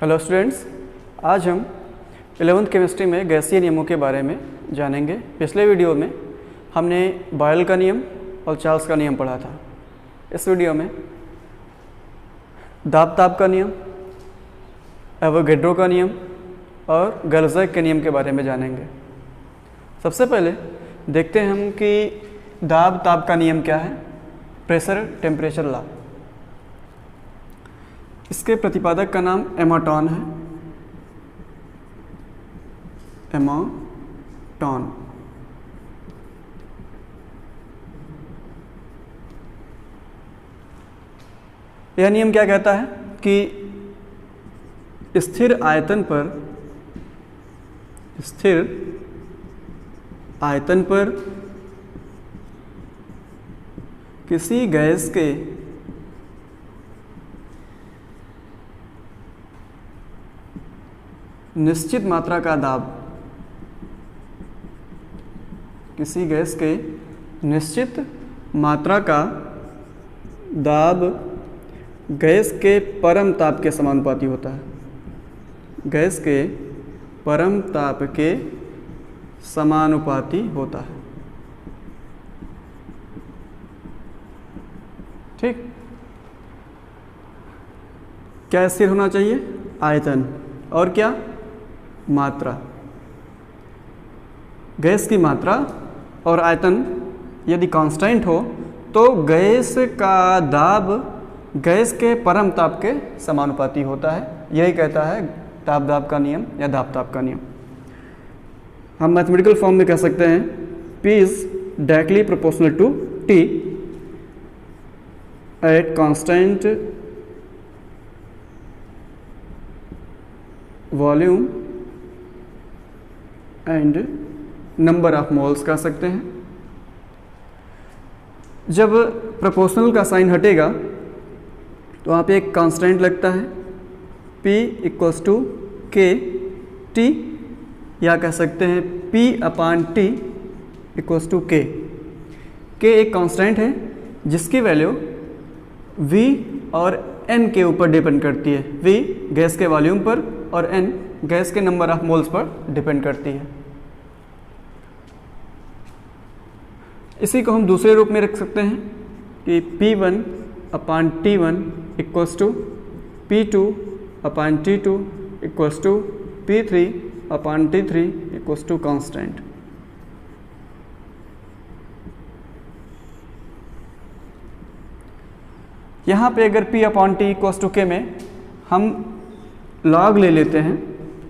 Hello students, आज हम 11th chemistry में गैसीय नियमों के बारे में जानेंगे। पिछले वीडियो में हमने बॉयल का नियम और चार्ल्स का नियम पढ़ा था। इस वीडियो में दाब-ताब का नियम, एवोगैड्रो का नियम और गलज़ैक के नियम के बारे में जानेंगे। सबसे पहले देखते हैं हम कि दाब-ताब का नियम क्या है। Pressure temperature law. इसके प्रतिपादक का नाम एमाटॉन है। एमाटॉन। यह नियम क्या कहता है कि स्थिर आयतन पर किसी गैस के निश्चित मात्रा का दाब, किसी गैस के निश्चित मात्रा का दाब गैस के परम ताप के समानुपाती होता है। गैस के परम ताप के समानुपाती होता है। ठीक। क्या स्थिर होना चाहिए? आयतन। और क्या? मात्रा। गैस की मात्रा और आयतन यदि कांस्टेंट हो तो गैस का दाब गैस के परम ताप के समानुपाती होता है। यही कहता है दाब-दाब का नियम या दाब-ताब का नियम। हम मैथमेटिकल फॉर्म में कह सकते हैं P is directly proportional to T at constant volume and number of moles कह सकते हैं। जब प्रोपोर्शनल का साइन हटेगा तो वहाँ पे एक कांस्टेंट लगता है P equals to K T, या कह सकते हैं P upon T equals to K. के एक कांस्टेंट है जिसकी वैल्यू V और N के ऊपर डिपेंड करती है। V गैस के वॉल्यूम पर और N गैस के number of moles per depend करती है। इसी को हम दूसरे रूप में रख सकते हैं कि P1 upon T1 equals to P2 upon T2 equals to P3 upon T3 equals to constant. यहाँ पे अगर P upon T equals to K में हम लॉग ले लेते हैं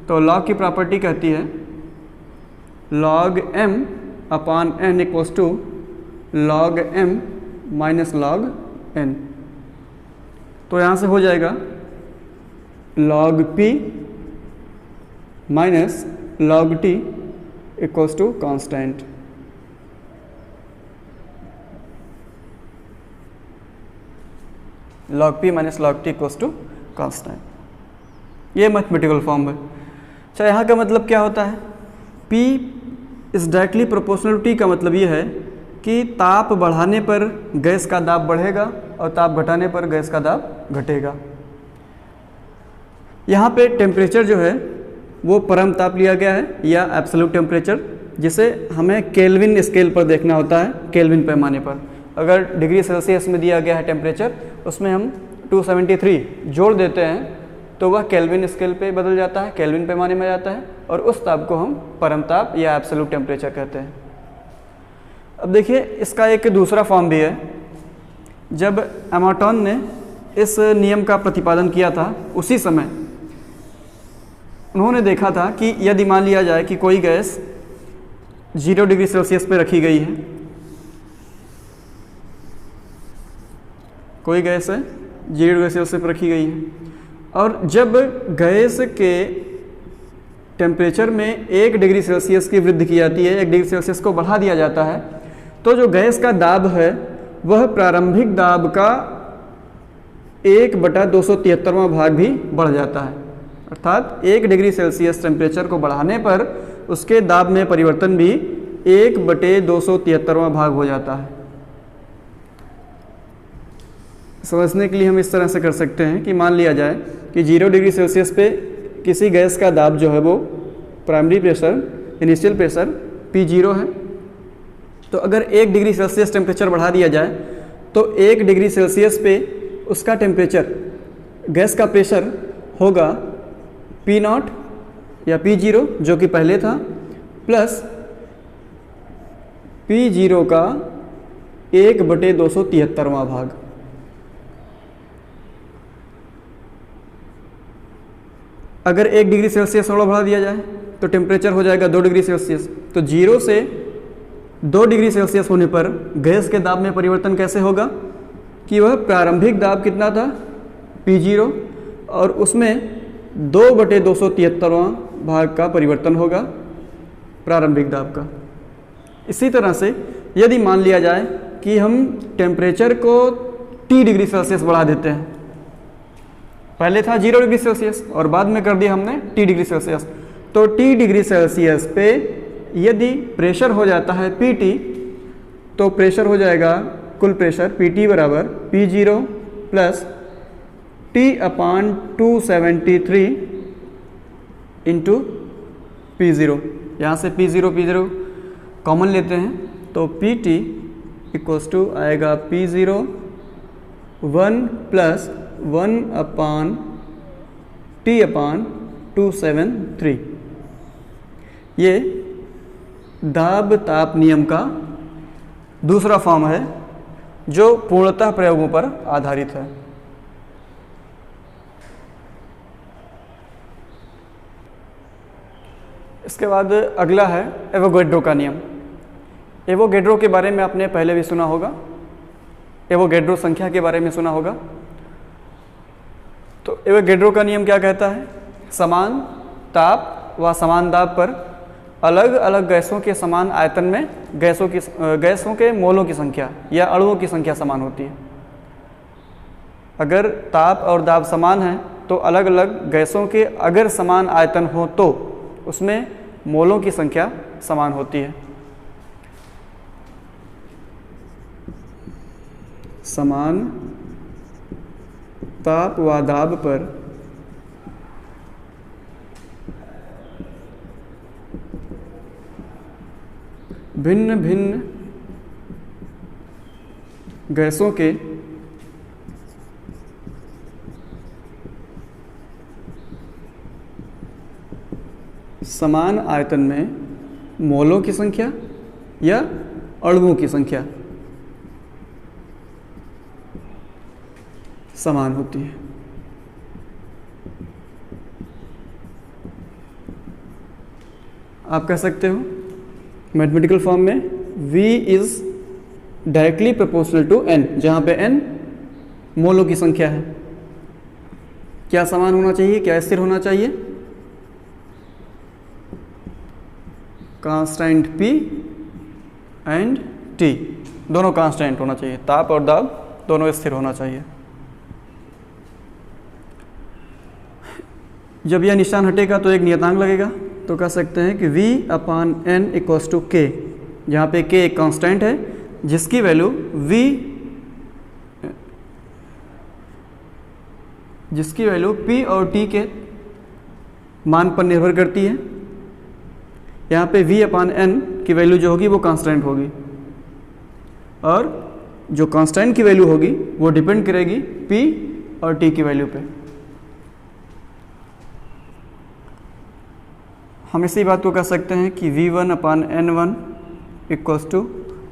तो लॉग की प्रॉपर्टी कहती है log M upon N equals to log M minus log N। तो यहाँ से हो जाएगा log P minus log T equals to constant. Log P minus log T equals to constant. ये मैथमेटिकल फॉर्म है। अच्छा, यहाँ का मतलब क्या होता है? P is directly proportional to T का मतलब ये है कि ताप बढ़ाने पर गैस का दाब बढ़ेगा और ताप घटाने पर गैस का दाब घटेगा। यहाँ पे टेम्परेचर जो है वो परम ताप लिया गया है या एब्सोल्यूट टेम्परेचर, जिसे हमें केल्विन स्केल पर देखना होता है। केल्विन पैमाने पर अगर डिग्री सेल्सियस में दिया गया है टेम्परेचर, उसमें हम 273 जोड़ देते हैं तो वह केल्विन स्केल पे बदल जाता है, केल्विन पैमाने में जाता है, और उस ताप को हम परम ताप या एब्सोल्यूट टेम्परेचर कहते हैं। अब देखिए, इसका एक दूसरा फॉर्म भी है। जब एमाटॉन ने इस नियम का प्रतिपादन किया था, उसी समय उन्होंने देखा था कि यदि मान लिया जाए कि कोई गैस 0 डिग्री सेल्सियस पे रखी गई है, कोई गैस है 0 डिग्री सेल्सियस पर रखी गई है, और जब गैस के टेम्परेचर में 1 डिग्री सेल्सियस की वृद्धि की जाती है, 1 डिग्री सेल्सियस को बढ़ा दिया जाता है, तो जो गैस का दाब है वह प्रारंभिक दाब का 1/273वां भाग भी बढ़ जाता है। अर्थात 1 डिग्री सेल्सियस टेम्परेचर को बढ़ाने पर उसके दाब में परिवर्तन भी 1/273वां भाग हो जाता है। समझने के लिए हम इस तरह से कर सकते हैं कि मान लिया जाए कि 0 डिग्री सेल्सियस पे किसी गैस का दाब जो है वो primary pressure initial pressure P0 है, तो अगर 1 डिग्री सेल्सियस टेम्परेचर बढ़ा दिया जाए तो 1 डिग्री सेल्सियस पे उसका टेम्परेचर गैस का प्रेशर होगा P0 या P0 जो कि पहले था प्लस P0 का 1/273वां भाग। अगर 1 डिग्री सेल्सियस और बढ़ा दिया जाए तो टेम्परेचर हो जाएगा 2 डिग्री सेल्सियस। तो 0 से 2 डिग्री सेल्सियस होने पर गैस के दाब में परिवर्तन कैसे होगा कि वह प्रारंभिक दाब कितना था P0 और उसमें 2/273वां भाग का परिवर्तन होगा प्रारंभिक दाब का। इसी तरह से यदि मान लिया जाए कि हम टेम्परेचर को T डिग्री सेल्सियस बढ़ा देते हैं, पहले था 0 डिग्री सेल्सियस और बाद में कर दिया हमने T डिग्री सेल्सियस, तो T डिग्री सेल्सियस पे यदि प्रेशर हो जाता है PT तो प्रेशर हो जाएगा कुल प्रेशर PT बराबर P0 plus T/273 into P0। यहाँ से P0 कॉमन लेते हैं तो PT इक्वल्स टू आएगा P0 1 प्लस 1/T/273। ये दाब ताप नियम का दूसरा फॉर्म है जो पूर्णतः प्रयोगों पर आधारित है। इसके बाद अगला है एवोगैड्रो का नियम। एवोगैड्रो के बारे में आपने पहले भी सुना होगा, एवोगैड्रो संख्या के बारे में सुना होगा। तो एवोगैड्रो का नियम क्या कहता है? समान ताप व समान दाब पर अलग अलग गैसों के समान आयतन में गैसों के मोलों की संख्या या अणुओं की संख्या समान होती है। अगर ताप और दाब समान है तो अलग अलग गैसों के अगर समान आयतन हो तो उसमें मोलों की संख्या समान होती है। समान ताप व दाब पर भिन्न भिन्न गैसों के समान आयतन में मोलों की संख्या या अणुओं की संख्या समान होती है। आप कह सकते हो मैथमेटिकल फॉर्म में V is directly proportional to N, जहाँ पे N मोलों की संख्या है। क्या समान होना चाहिए, क्या स्थिर होना चाहिए? कांस्टेंट P एंड T दोनों कांस्टेंट होना चाहिए, ताप और दाब दोनों स्थिर होना चाहिए। जब यह निशान हटेगा तो एक नियतांक लगेगा, तो कह सकते हैं कि V/N इक्वल्स टू K, जहाँ पे K एक कांस्टेंट है जिसकी वैल्यू P और T के मान पर निर्भर करती है। यहाँ पे V/N की वैल्यू जो होगी वो कांस्टेंट होगी और जो कांस्टेंट की वैल्यू होगी वो डिपेंड करेगी P और T की वैल्यू पे। हम इसी बात को कह सकते हैं कि V1/N1 equals to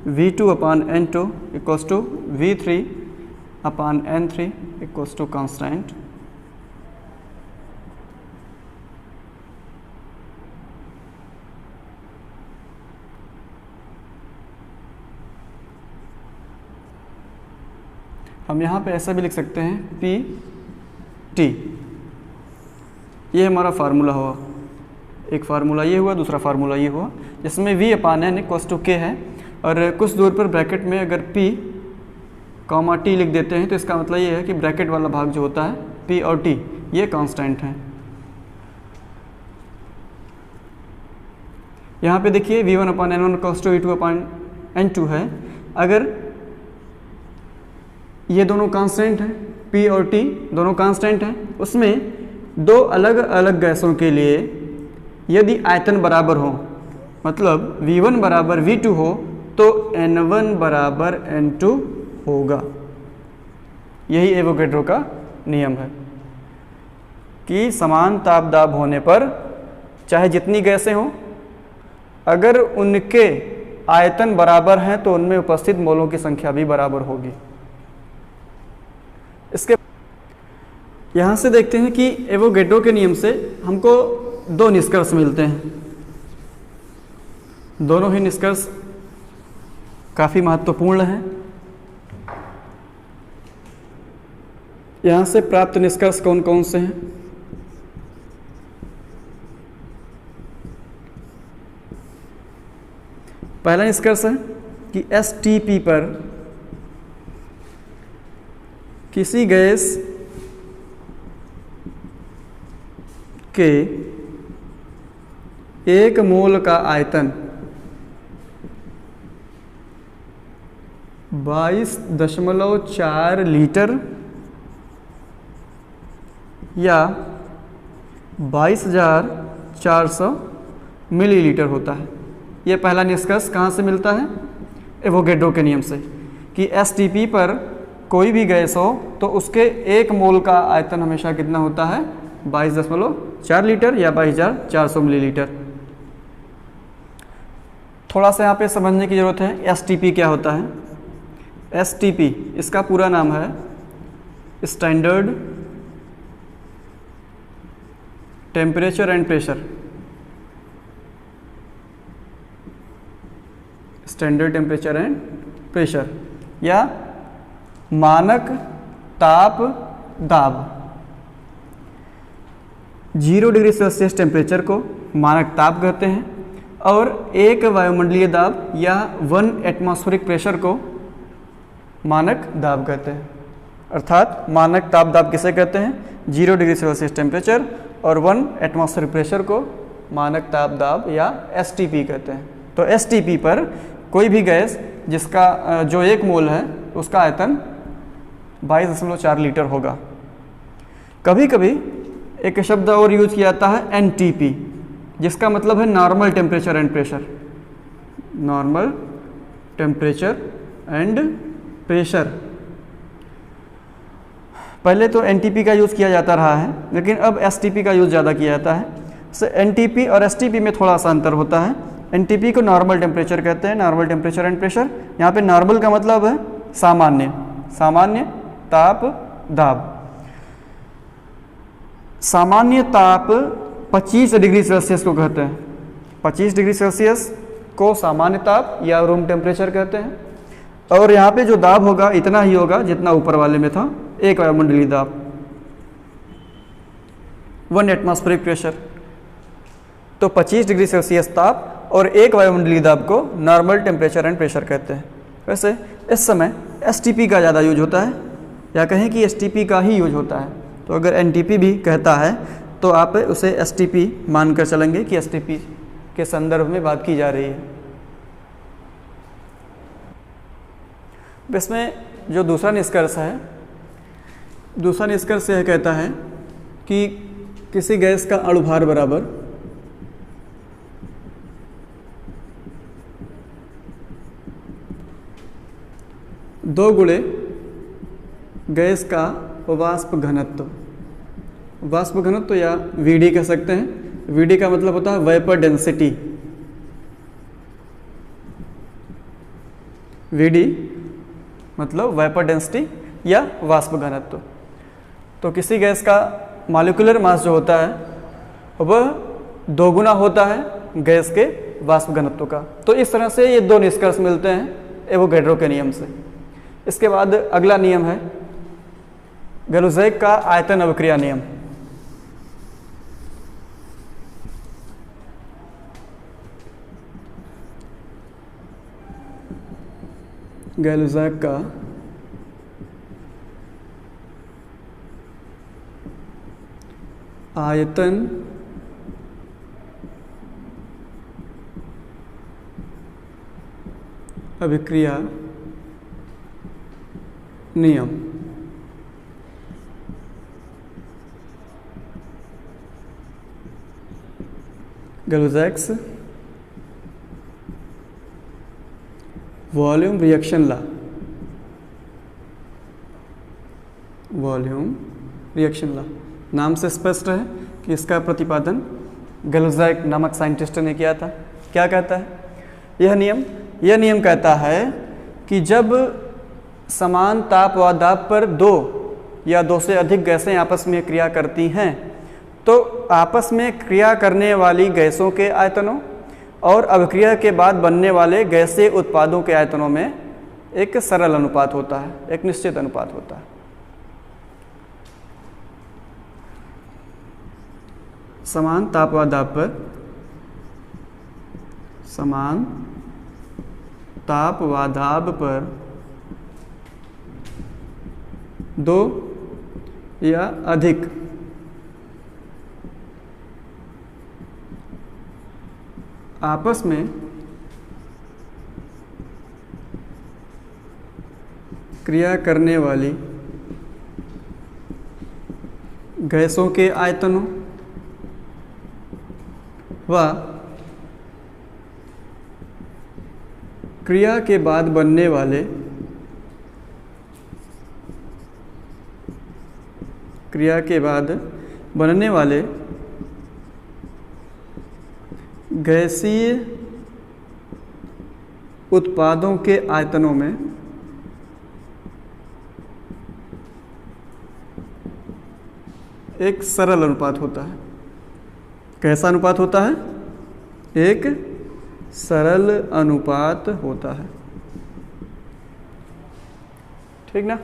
V2/N2 equals to V3/N3 equals to constant. हम यहाँ पे ऐसा भी लिख सकते हैं PT, ये हमारा फार्मूला हुआ। एक फार्मूला ये हुआ, दूसरा फार्मूला ये हुआ, जिसमें V/N इक्वल्स टू K है और कुछ दूर पर ब्रैकेट में अगर P, T लिख देते हैं तो इसका मतलब ये है कि ब्रैकेट वाला भाग जो होता है P और T ये कांस्टेंट हैं। यहाँ पे देखिए V1/N1 इक्वल्स टू V2/N2 है। अगर ये दोनों कांस्टेंट हैं P P और T दोनों कांस्टेंट हैं। उसमें दो अलग अलग गैसों के लिए यदि आयतन बराबर हो, मतलब V1 बराबर V2 हो, तो N1 बराबर N2 होगा। यही एवोगैड्रो का नियम है कि समान ताप दाब होने पर चाहे जितनी गैसें हों, अगर उनके आयतन बराबर हैं तो उनमें उपस्थित मोलों की संख्या भी बराबर होगी। इसके यहाँ से देखते हैं कि एवोगैड्रो के नियम से हमको दो निष्कर्ष मिलते हैं। दोनों ही निष्कर्ष काफ़ी महत्वपूर्ण हैं। यहाँ से प्राप्त निष्कर्ष कौन कौन से हैं? पहला निष्कर्ष है कि STP पर किसी गैस के 1 मोल का आयतन 22.4 लीटर या 22,400 मिलीलीटर होता है। यह पहला निष्कर्ष कहाँ से मिलता है? एवोगैड्रो के नियम से कि STP पर कोई भी गैस हो तो उसके 1 मोल का आयतन हमेशा कितना होता है? 22.4 लीटर या 22,400 मिलीलीटर। थोड़ा सा यहाँ पे समझने की ज़रूरत है STP क्या होता है। STP इसका पूरा नाम है standard temperature and pressure. Standard temperature and pressure या मानक ताप दाब। 0 डिग्री सेल्सियस टेम्परेचर को मानक ताप कहते हैं और 1 वायुमंडलीय दाब या 1 एटमॉस्फेरिक प्रेशर को मानक दाब कहते हैं। अर्थात मानक ताप दाब किसे कहते हैं? 0 डिग्री सेल्सियस टेम्परेचर और 1 एटमॉस्फेरिक प्रेशर को मानक ताप दाब या STP कहते हैं। तो STP पर कोई भी गैस जिसका जो 1 मोल है उसका आयतन 22.4 लीटर होगा। कभी कभी एक शब्द और यूज किया जाता है NTP, जिसका मतलब है normal temperature and pressure. Normal temperature and pressure. पहले तो NTP का यूज़ किया जाता रहा है, लेकिन अब STP का यूज़ ज़्यादा किया जाता है। से NTP और STP में थोड़ा सा अंतर होता है। NTP को नॉर्मल टेम्परेचर कहते हैं, नॉर्मल टेम्परेचर एंड प्रेशर। यहाँ पे नॉर्मल का मतलब है सामान्य, सामान्य ताप दाब। सामान्य ताप 25 डिग्री सेल्सियस को कहते हैं। 25 डिग्री सेल्सियस को सामान्य ताप या रूम टेम्परेचर कहते हैं। और यहाँ पे जो दाब होगा इतना ही होगा जितना ऊपर वाले में था, 1 वायुमंडलीय दाब, 1 एटमॉस्फेरिक प्रेशर। तो 25 डिग्री सेल्सियस ताप और 1 वायुमंडलीय दाब को नॉर्मल टेम्परेचर एंड प्रेशर कहते हैं। वैसे इस समय STP का ज़्यादा यूज होता है, या कहें कि STP का ही यूज होता है। तो अगर NTP भी कहता है तो आप उसे STP मानकर चलेंगे कि STP के संदर्भ में बात की जा रही है। इसमें जो दूसरा निष्कर्ष है, दूसरा निष्कर्ष यह कहता है कि किसी गैस का अणुभार बराबर दो गुणे गैस का वाष्प घनत्व। वाष्प घनत्व या VD कह सकते हैं। VD का मतलब होता है वेपर डेंसिटी। VD मतलब वेपर डेंसिटी या वाष्प घनत्व। तो किसी गैस का मॉलिक्यूलर मास जो होता है वह 2 गुना होता है गैस के वाष्प घनत्व का। तो इस तरह से ये 2 निष्कर्ष मिलते हैं एवोगैड्रो के नियम से। इसके बाद अगला नियम है गैलुसैक का आयतन अभिक्रिया नियम। गैलुसैक का आयतन अभिक्रिया नियम। Gay Lussac's volume reaction law, volume reaction law नाम से स्पष्ट है कि इसका प्रतिपादन गलुजैक नामक साइंटिस्ट ने किया था। क्या कहता है यह नियम कहता है कि जब समान ताप व दाब पर दो या दो से अधिक गैसें आपस में क्रिया करती हैं तो आपस में क्रिया करने वाली गैसों के आयतनों और अभिक्रिया के बाद बनने वाले गैसीय उत्पादों के आयतनों में एक सरल अनुपात होता है, एक निश्चित अनुपात होता है। समान ताप व दाब पर, समान ताप व दाब पर दो या अधिक आपस में क्रिया करने वाली गैसों के आयतनों व क्रिया के बाद बनने वाले गैसीय उत्पादों के आयतनों में एक सरल अनुपात होता है। कैसा अनुपात होता है? एक सरल अनुपात होता है। ठीक ना।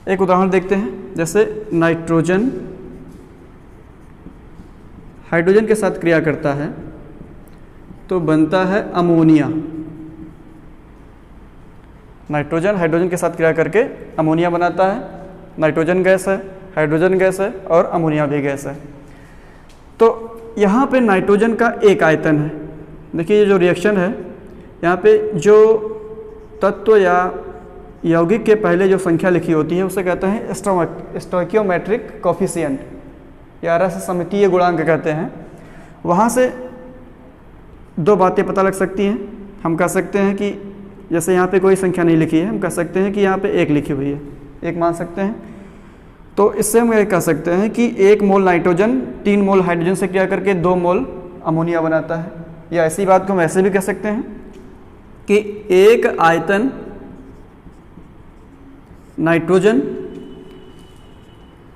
एक उदाहरण देखते हैं, जैसे नाइट्रोजन हाइड्रोजन के साथ क्रिया करता है तो बनता है अमोनिया। नाइट्रोजन हाइड्रोजन के साथ क्रिया करके अमोनिया बनाता है। नाइट्रोजन गैस है, हाइड्रोजन गैस है और अमोनिया भी गैस है। तो यहाँ पे नाइट्रोजन का एक आयतन है। देखिए ये जो रिएक्शन है, यहाँ पे जो तत्व या यौगिक के पहले जो संख्या लिखी होती है उसे कहते हैं स्टोइकियोमेट्रिक कोफिशिएंट या रस समितीय गुणांक कहते हैं। वहाँ से दो बातें पता लग सकती हैं। हम कह सकते हैं कि जैसे यहाँ पे कोई संख्या नहीं लिखी है, हम कह सकते हैं कि यहाँ पे एक लिखी हुई है, एक मान सकते हैं। तो इससे हम ये कह सकते हैं कि 1 मोल नाइट्रोजन 3 मोल हाइड्रोजन से क्रिया करके 2 मोल अमोनिया बनाता है। या ऐसी बात को हम ऐसे भी कह सकते हैं कि एक आयतन नाइट्रोजन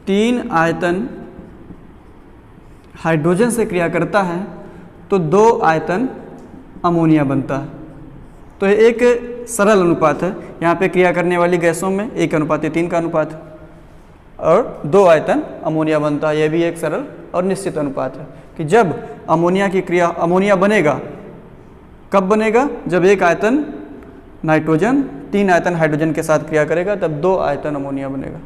3 आयतन हाइड्रोजन से क्रिया करता है तो 2 आयतन अमोनिया बनता है। तो ये एक सरल अनुपात है। यहाँ पे क्रिया करने वाली गैसों में 1:3 का अनुपात है और 2 आयतन अमोनिया बनता है। यह भी एक सरल और निश्चित अनुपात है कि जब अमोनिया बनेगा, कब बनेगा? जब 1 आयतन नाइट्रोजन 3 आयतन हाइड्रोजन के साथ क्रिया करेगा, तब 2 आयतन अमोनिया बनेगा।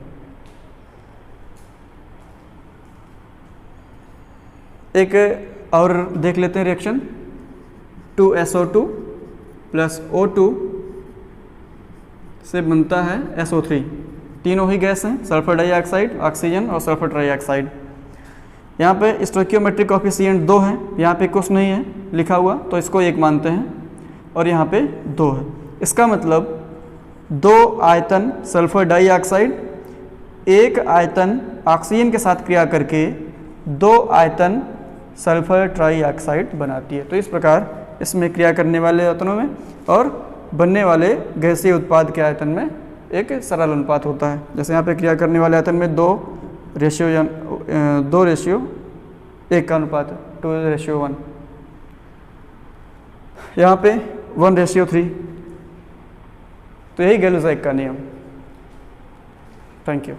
एक और देख लेते हैं रिएक्शन। 2SO2 प्लस O2 से बनता है SO3। तीनों ही गैस हैं, सल्फर डाइऑक्साइड, ऑक्सीजन और सल्फर ट्राइऑक्साइड। यहाँ पे स्टोइकियोमेट्रिक कोफिशिएंट 2 है, यहाँ पे कुछ नहीं है लिखा हुआ तो इसको 1 मानते हैं और यहाँ पे 2 है। इसका मतलब 2 आयतन सल्फर डाइऑक्साइड 1 आयतन ऑक्सीजन के साथ क्रिया करके 2 आयतन सल्फर ट्राइऑक्साइड बनाती है। तो इस प्रकार इसमें क्रिया करने वाले आयतनों में और बनने वाले गैसीय उत्पाद के आयतन में एक सरल अनुपात होता है। जैसे यहाँ पे क्रिया करने वाले आयतन में 2:1 का अनुपात है, 2:1। यहाँ पे 1:3। तो यही गलुजैक का नियम। Thank you.